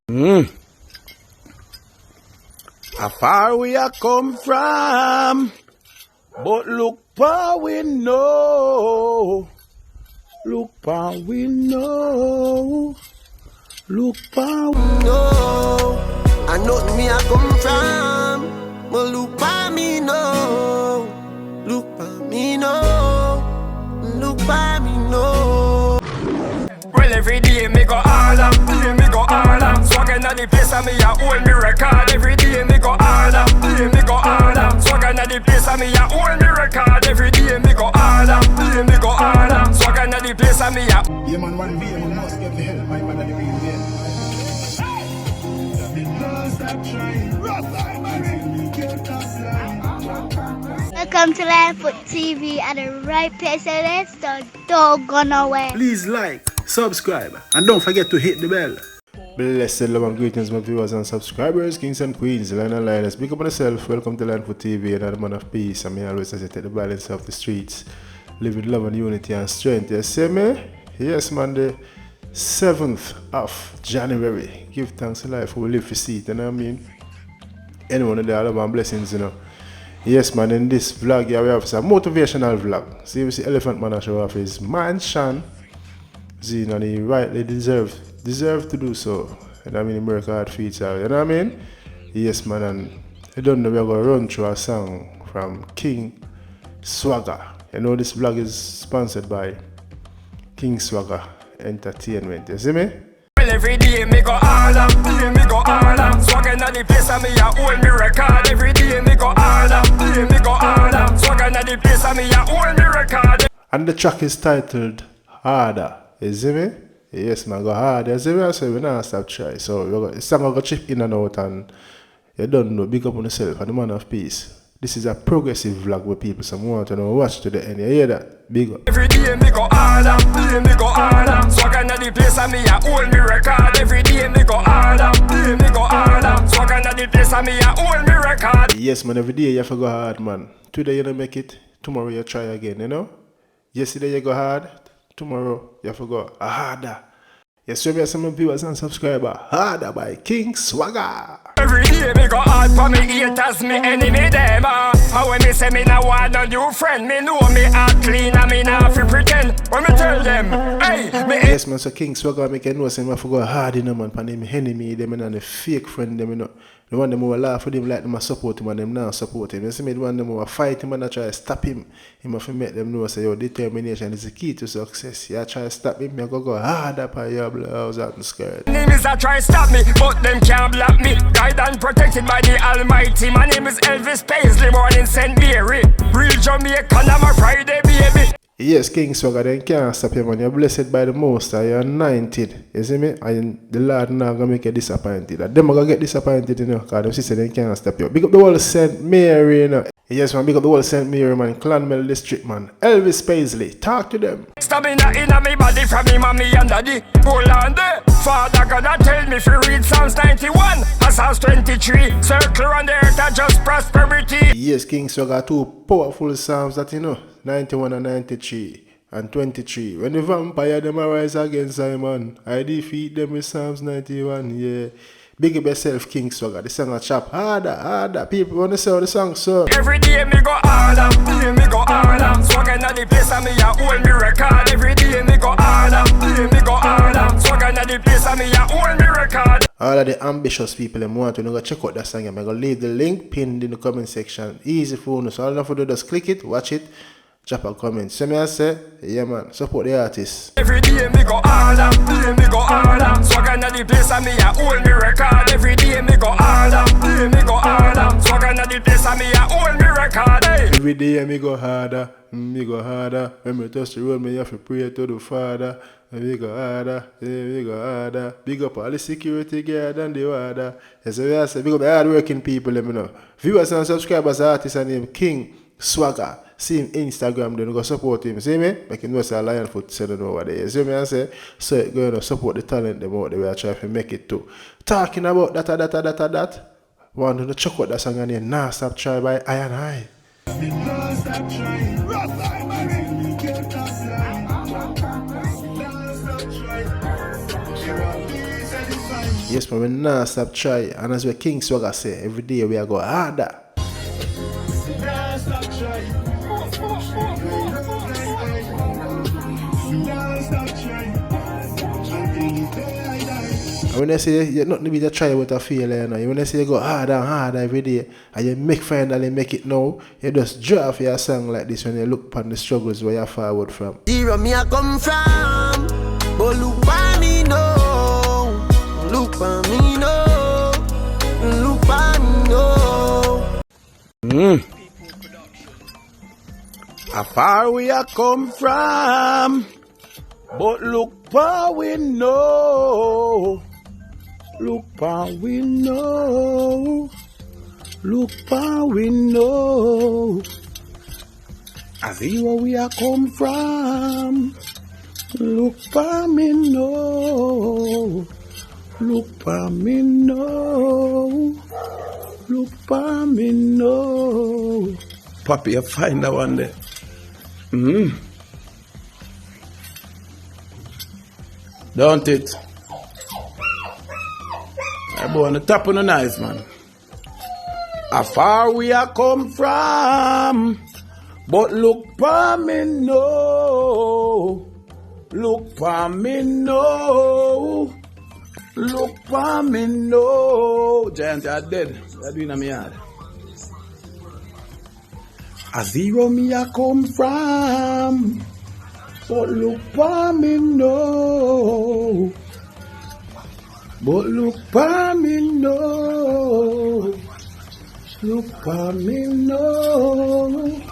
How far we are come from, but look where we know. Look where we know. Look where we know. I know me I come from, but look where me know. Look where me know. Look where me know. Well, every day me go harder, day me go harder. Swagah na the place and me a hold me record. Every day me go harder, day me go harder. Swagah na the place and me a hold me record. Every day me go harder, day me go harder. Swagah na the place and me a. Yeah man, one day we must get the help. My man and the green day. Stop trying. Welcome to Linefoot TV at the right place, and let's don't go nowhere. Please like, subscribe, and don't forget to hit the bell. Blessed love and greetings, my viewers and subscribers, kings and queens, line and liners. Speak up on yourself. Welcome to Linefoot TV, another man of peace. And me always as I take the balance of the streets, live with love and unity and strength. You see me? Yes, man. The 7th of January. Give thanks to life. We live for see it. You know what I mean? Anyone there, love and blessings, you know. Yes, man. In this vlog, yeah, we have a motivational vlog. See, we see Elephant Man show off his mansion. See, and he rightly deserve to do so. And I mean, America hard feature. You know what I mean? Yes, man. And I don't know, we're going to run through a song from King Swagah. You know, this vlog is sponsored by King Swagah Entertainment. You see me? Well, every day me go harder, day me go harder. Swagah na the place and me a hold me record. Every day me go harder, day me go harder. Swagah na the place and me a hold me record. And the track is titled Harder. You see me? Yes, man, go hard. You see me? I say we not stop try. So the song go chip in and out, and you don't know, big up on yourself and the man of peace. This is a progressive vlog where people some want to know, watch to the end. You hear that? Big up. Every day me go harder, day me go harder. Swagah na the place and me a hold me record. Every day me go harder, day me go harder. Swagah na the place and me a hold me record. Yes, man, every day you have to go hard, man. Today you don't make it, tomorrow you try again, you know? Yesterday you go hard, tomorrow you have to go harder. Yes, so we have some viewers and subscribers. Harder by King Swagah. Every day me go hard for me haters, me enemy them. And when me say me nah want no new friend, me know me act clean and me nah fi pretend. When me tell them, hey, me. Yes, man, so King Swagah make you know say me have to go hard, you know, man. Pan them enemy, them and the fake friend, them, you know. The one them who laugh with him like them support him and them now support him. You see me, the one them who fight him and I try to stop him. Him have to make them know say, yo, determination is the key to success. You try to stop him, you go hard up on your blouse out and skirt. Enemies that try to stop me, but them can't block me. Guided and protected by the Almighty. My name is Elvis Paisley, born in St. Mary. Real Jamaican, I'm a Friday baby. Yes, King Swagah, then can't stop you, man. You're blessed by the Most High. You're anointed. You see me? And the Lord not going to make you disappointed. And them are going to get disappointed, you know, because them sister they can't stop you. Big up the whole St. Mary, you know. Yes, man, big up the whole St. Mary, man. Clanmel District, man. Elvis Paisley. Talk to them. Stamina in me body from me mommy and daddy. Hold on there. Father gonna tell me if you read Psalms 91 and Psalms 23. Circle on the earth and just prosperity. Yes, King Swagah, two powerful Psalms that you know. 91 and 93 and 23. When the vampire them arise against Simon, I defeat them with Psalms 91. Yeah. Big up yourself, King Swagah. The song a chop harder, harder. People want to say the song, so. Every day me go harder, day me go harder. Swagah na the place and me a hold me record. Every day me go harder, day me go harder. Swagah na the place and me a hold me record. All of the ambitious people them want to go check out that song. I'm going to leave the link pinned in the comment section. Easy for you. So all you have to do is just click it, watch it, drop a comment. So me I say, yeah man, support the artists. Every day me go harder, day me go harder. Swagah na the place and me a hold me record. Every day me go harder, day me go harder. Swagah na the place and me a hold me record. Hey. Every day me go harder, me go harder. When me touch the road, me have to pray to the Father. We go harder, we go harder. Big up all the security guard and the water. Yes, I say, big up the hard working people, let me know. Viewers and subscribers, artist and name King Swagah. See him Instagram, then go support him. See me? Make him know say Linefoot sending over there. See me I say? So go and support the talent them out the way I try to make it too. Talking about that. Want to check out that song and then Nah Stop Try by I and I. Yes, man, we nah stop try. And as we King Swagah say, every day we are go harder. Nah, stop trying. Nah, stop trying. Until the day I die. And when I say you're not to be to try what I feel, you know. When I say you go harder and harder every day, and you finally make it now, you just draw your song like this when you look upon the struggles where you're forward from. Zero me I come from, but look by me no, look by me no, look by me no. How far we are come from, but look where we know. Look where we know. Look where we know. I see where we are come from. Look where me know. Look where me know. Look where me know. Papi, you find that one there. Don't it? I go on the top of the knife, man. How far we are come from, but look for me no. Look for me no. Look for me no. Giant, you are dead. You are doing a me yard. A zero me a come from, but look for me no. But look for me no. Look for me no.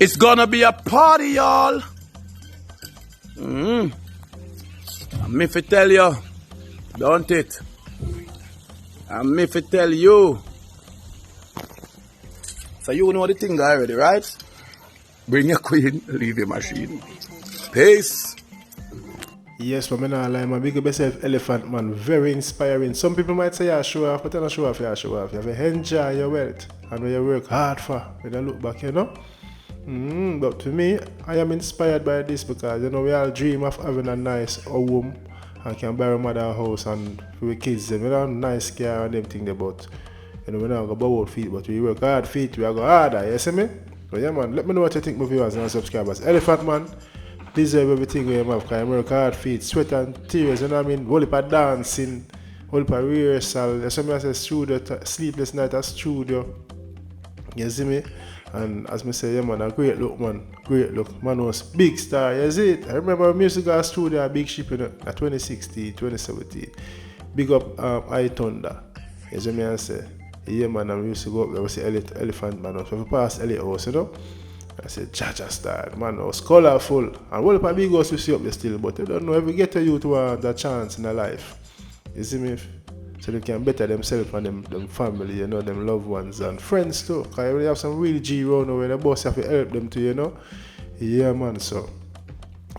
It's gonna be a party, y'all. I'm me fi tell you, don't it? I'm me fi tell you. So you know the thing already, right? Bring your queen, leave your machine. Peace. Yes, but I not lie, man. Big up yourself, Elephant, man. Very inspiring. Some people might say, yeah, show off, but you don't show off, you show off. You have to enjoy your wealth and what you work hard for. When you look back, you know. But to me, I am inspired by this because, you know, we all dream of having a nice home and can buy a mother house and for the kids, them, you know, nice car and them things about. You know, we don't go borrow feet, but we work hard feet, we go harder, you see me? So yeah, man, let me know what you think, my viewers and subscribers. Elephant, man, deserve everything we have because I work hard feet, sweat and tears, you know what I mean? Whole heap of dancing, whole heap of rehearsal, you see me, I say studio, sleepless night at studio, you see me? And as me say, yeah, man, a great look, man. Great look. Man was big star, you see it? I remember musical studio, a big ship in 2016, 2017. Big up I Thunder. You see me, I say, yeah, man, I used to go up there, I see Elephant, man. So we passed Elliot House, you know? I said, Jaja star, man, it was colorful. And what if a big house we see up there still, but you don't know if we get to you to want a chance in a life. You see me? So they can better themselves and them family, you know, them loved ones and friends too. Because we have some real G around where the boss have to help them too, you know. Yeah, man, so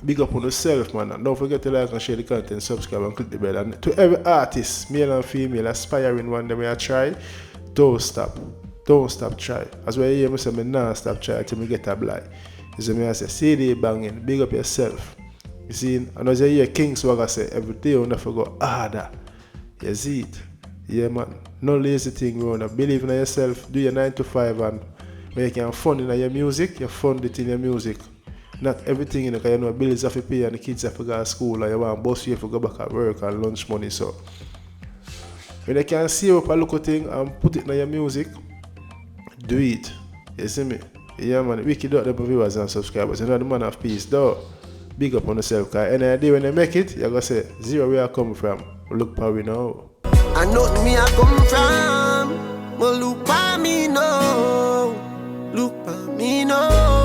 big up on yourself, man. And don't forget to like and share the content, subscribe and click the bell. And to every artist, male and female, aspiring one that may I try, don't stop. Don't stop try. As well, you hear me say, me nah stop try till me get a blind. You see me, I say, CD banging, big up yourself. You see, and as you hear King Swagah say, every day you never go harder. You see it? Yeah, man. No lazy thing, Rona. Believe in yourself. Do your 9 to 5 and when you can fund in your music, you fund it in your music. Not everything, you know, because you know bills have to pay and the kids have to go to school and you want bus you have to go back at work and lunch money. So when you can see up a local thing and put it in your music, do it. You see me? Yeah, man. Wicked out the viewers and subscribers. You know the man of peace, though. Big up on yourself, because any day when you make it, you're going to say, zero where I come from. Look for we now. I know me I come from, but look for me now. Look for me now.